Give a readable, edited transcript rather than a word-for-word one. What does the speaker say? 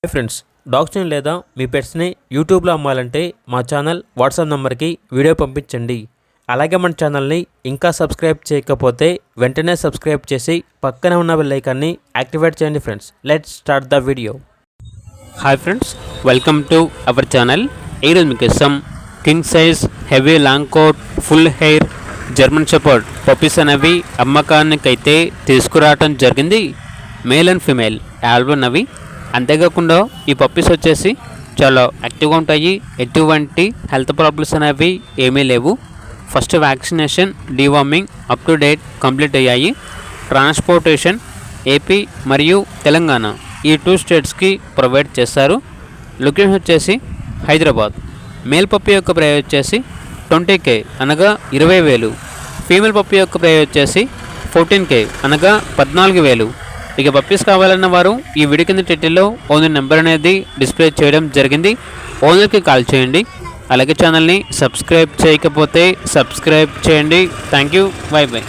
Hi friends, డాగ్స్ని లేదా మీ పెట్స్ని యూట్యూబ్లో అమ్మాలంటే మా ఛానల్ వాట్సాప్ నెంబర్కి వీడియో పంపించండి. అలాగే మన ఛానల్ని ఇంకా సబ్స్క్రైబ్ చేయకపోతే వెంటనే సబ్స్క్రైబ్ చేసి పక్కనే ఉన్న బెల్ ఐకాన్ని యాక్టివేట్ చేయండి. Friends, let's start the video. Hi friends, welcome to our channel. ఈరోజు మీకోసం king size heavy long coat full hair German shepherd puppies అనేవి అమ్మకానికైతే తీసుకురావటం జరిగింది. మేల్ అండ్ ఫీమేల్ ఆల్బమ్ అవి. అంతేకాకుండా ఈ పప్పీస్ వచ్చేసి చాలా యాక్టివ్గా ఉంటాయి. ఎటువంటి హెల్త్ ప్రాబ్లమ్స్ అనేవి ఏమీ లేవు. First vaccination, deworming up to date complete అయ్యాయి. ట్రాన్స్పోర్టేషన్ ఏపీ మరియు తెలంగాణ ఈ 2 స్టేట్స్కి ప్రొవైడ్ చేస్తారు. లొకేషన్ వచ్చేసి హైదరాబాద్. మేల్ పప్పీ యొక్క ప్రైస్ వచ్చేసి 20K అనగా 20,000. ఫీమేల్ పప్పీ యొక్క ప్రైస్ వచ్చేసి 14K అనగా 14,000. ఇక పప్పీస్ కావాలన్న వారు ఈ వీడియో కింద టైటిల్లో ఓనర్ నెంబర్ అనేది డిస్ప్లే చేయడం జరిగింది. ఓనర్కి కాల్ చేయండి. అలాగే ఛానల్ని సబ్స్క్రైబ్ చేయకపోతే సబ్స్క్రైబ్ చేయండి. Thank you. By by.